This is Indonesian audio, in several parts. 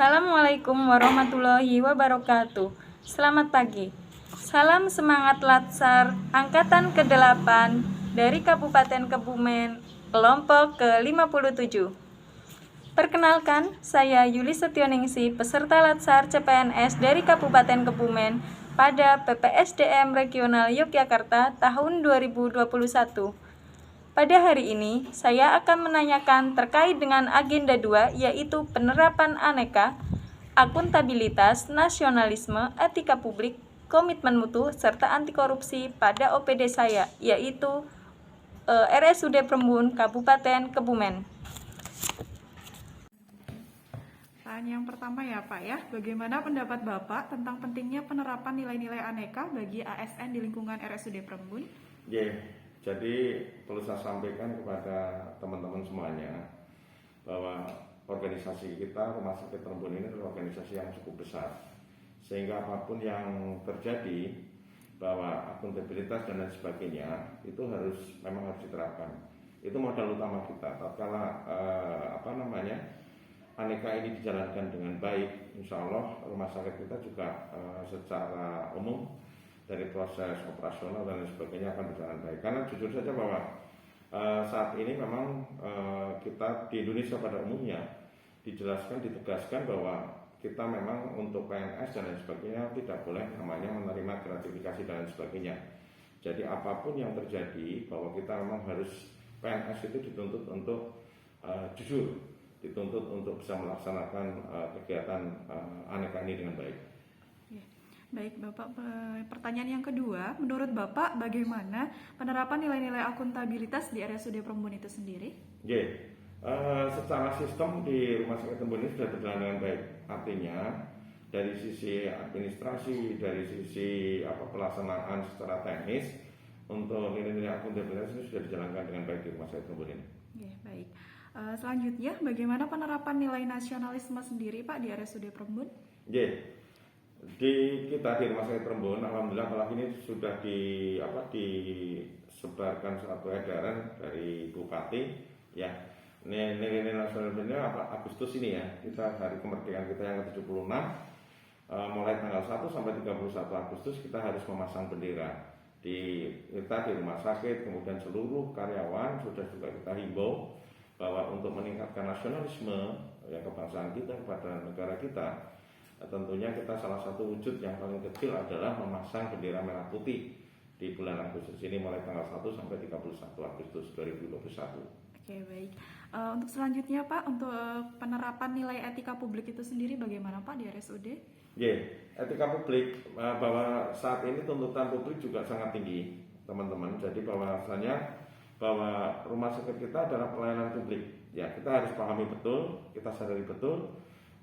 Assalamualaikum warahmatullahi wabarakatuh. Selamat pagi. Salam semangat Latsar Angkatan ke-8 dari Kabupaten Kebumen, kelompok ke-57. Perkenalkan, saya Yuli Setioningsi, peserta Latsar CPNS dari Kabupaten Kebumen pada PPSDM Regional Yogyakarta tahun 2021. Pada hari ini, saya akan menanyakan terkait dengan agenda 2, yaitu penerapan aneka, akuntabilitas, nasionalisme, etika publik, komitmen mutu, serta anti korupsi pada OPD saya, yaitu RSUD Prembun, Kabupaten Kebumen. Yang pertama ya Pak ya, bagaimana pendapat Bapak tentang pentingnya penerapan nilai-nilai aneka bagi ASN di lingkungan RSUD Prembun? Jadi perlu saya sampaikan kepada teman-teman semuanya bahwa organisasi kita, Rumah Sakit Prembun ini adalah organisasi yang cukup besar, sehingga apapun yang terjadi bahwa akuntabilitas dan lain sebagainya itu memang harus diterapkan. Itu modal utama kita. Tatkala aneka ini dijalankan dengan baik, insya Allah rumah sakit kita juga secara umum dari proses operasional dan lain sebagainya akan berjalan baik. Karena jujur saja bahwa saat ini memang kita di Indonesia pada umumnya dijelaskan, ditegaskan bahwa kita memang untuk PNS dan lain sebagainya tidak boleh namanya menerima gratifikasi dan lain sebagainya. Jadi apapun yang terjadi bahwa kita memang harus PNS itu dituntut untuk jujur, dituntut untuk bisa melaksanakan kegiatan aneka ini dengan baik. Baik Bapak, pertanyaan yang kedua, menurut Bapak bagaimana penerapan nilai-nilai akuntabilitas di RSUD Prembun itu sendiri? Secara sistem di Rumah Sakit Prembun ini sudah berjalan dengan baik. Artinya dari sisi administrasi, dari sisi pelaksanaan secara teknis untuk nilai-nilai akuntabilitas ini sudah dijalankan dengan baik di Rumah Sakit Prembun ini. Baik. Selanjutnya, bagaimana penerapan nilai nasionalisme sendiri Pak di RSUD Prembun? Di Rumah Sakit Prembun, alhamdulillah kalau ini sudah disebarkan suatu edaran dari Bupati ya. Nilai nasionalisme ini Agustus ini ya, kita hari kemerdekaan kita yang ke-76, mulai tanggal 1 sampai 31 Agustus kita harus memasang bendera di rumah sakit, kemudian seluruh karyawan sudah juga kita himbau bahwa untuk meningkatkan nasionalisme ya kebangsaan kita kepada negara kita, tentunya kita salah satu wujud yang paling kecil adalah memasang bendera merah putih di bulan Agustus ini mulai tanggal 1 sampai 31 Agustus 2021. Oke, baik. Untuk selanjutnya Pak, untuk penerapan nilai etika publik itu sendiri bagaimana Pak di RSUD? Etika publik bahwa saat ini tuntutan publik juga sangat tinggi, teman-teman. Jadi bahwasanya bahwa rumah sakit kita adalah pelayanan publik. Ya, kita harus pahami betul, kita sadari betul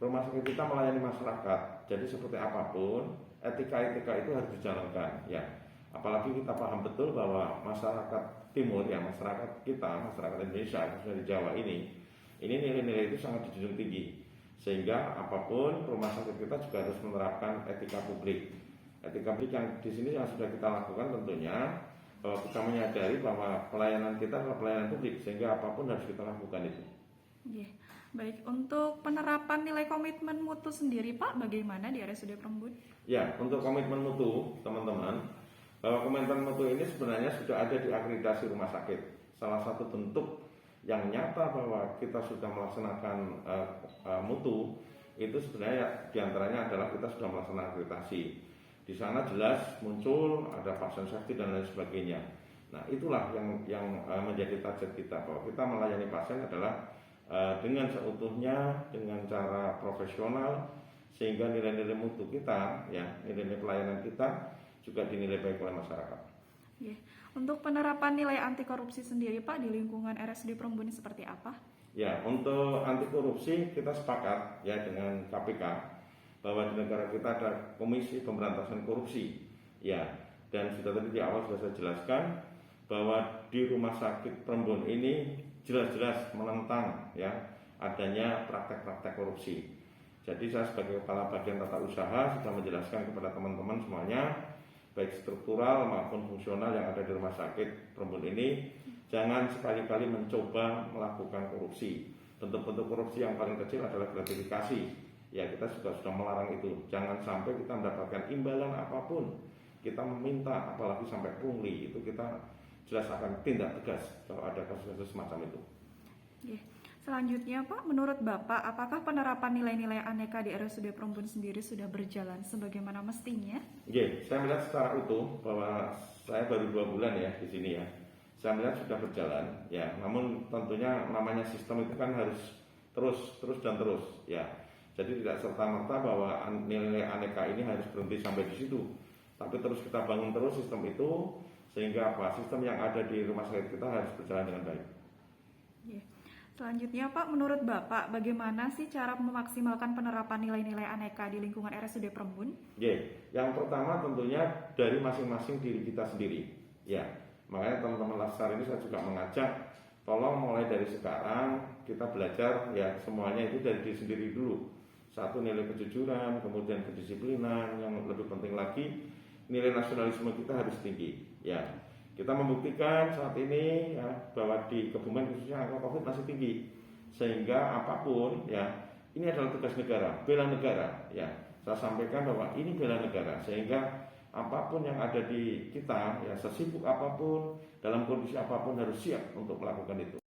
rumah sakit kita melayani masyarakat. Jadi seperti apapun, etika-etika itu harus dijalankan ya. Apalagi kita paham betul bahwa masyarakat timur ya, masyarakat kita, masyarakat Indonesia khususnya di Jawa ini nilai-nilai itu sangat dijunjung tinggi. Sehingga apapun rumah sakit kita juga harus menerapkan etika publik. Etika publik yang di sini yang sudah kita lakukan tentunya bahwa kita menyadari bahwa pelayanan kita adalah pelayanan publik, sehingga apapun harus kita lakukan itu. Baik, untuk penerapan nilai komitmen mutu sendiri Pak, bagaimana di RSUD Prembun? Untuk komitmen mutu, teman-teman, bahwa komitmen mutu ini sebenarnya sudah ada di akreditasi rumah sakit. Salah satu bentuk yang nyata bahwa kita sudah melaksanakan mutu itu sebenarnya diantaranya adalah kita sudah melaksanakan akreditasi. Di sana jelas muncul ada pasien safety dan lain sebagainya. Nah, itulah yang menjadi target kita, bahwa kita melayani pasien adalah dengan seutuhnya, dengan cara profesional, sehingga nilai-nilai mutu kita, ya, nilai-nilai pelayanan kita juga dinilai baik oleh masyarakat. Untuk penerapan nilai anti korupsi sendiri Pak di lingkungan RSUD Prembun seperti apa? Untuk anti korupsi kita sepakat ya dengan KPK bahwa di negara kita ada Komisi Pemberantasan Korupsi, ya, dan sudah tadi di awal sudah saya jelaskan bahwa di Rumah Sakit Prembun ini jelas-jelas menentang ya adanya praktek-praktek korupsi. Jadi saya sebagai kepala bagian tata usaha sudah menjelaskan kepada teman-teman semuanya, baik struktural maupun fungsional yang ada di Rumah Sakit Prembun ini, jangan sekali-kali mencoba melakukan korupsi. Bentuk-bentuk korupsi yang paling kecil adalah gratifikasi ya kita juga sudah melarang itu. Jangan sampai kita mendapatkan imbalan apapun, kita meminta, apalagi sampai pungli, itu kita jelas akan tindak tegas kalau ada kasus-kasus semacam itu. Oke. Selanjutnya Pak, menurut Bapak, apakah penerapan nilai-nilai aneka di RSUD Perumbun sendiri sudah berjalan sebagaimana mestinya? Oke, saya melihat secara utuh bahwa saya baru 2 bulan ya di sini ya. Saya melihat sudah berjalan ya. Namun tentunya namanya sistem itu kan harus terus dan terus ya. Jadi tidak serta-merta bahwa nilai aneka ini harus berhenti sampai di situ. Tapi terus kita bangun terus sistem itu sehingga apa? Sistem yang ada di rumah sakit kita harus berjalan dengan baik. Oke. Selanjutnya Pak, menurut Bapak, bagaimana sih cara memaksimalkan penerapan nilai-nilai aneka di lingkungan RSUD Perembun? Yang pertama tentunya dari masing-masing diri kita sendiri. Ya, makanya teman-teman Laskar ini saya juga mengajak, tolong mulai dari sekarang kita belajar ya semuanya itu dari diri sendiri dulu. Satu, nilai kejujuran, kemudian kedisiplinan, yang lebih penting lagi nilai nasionalisme kita harus tinggi. Ya, kita membuktikan saat ini ya bahwa di Kebumen khususnya angka COVID masih tinggi, sehingga apapun ya ini adalah tugas negara, bela negara ya. Saya sampaikan bahwa ini bela negara, sehingga apapun yang ada di kita ya, sesibuk apapun, dalam kondisi apapun harus siap untuk melakukan itu.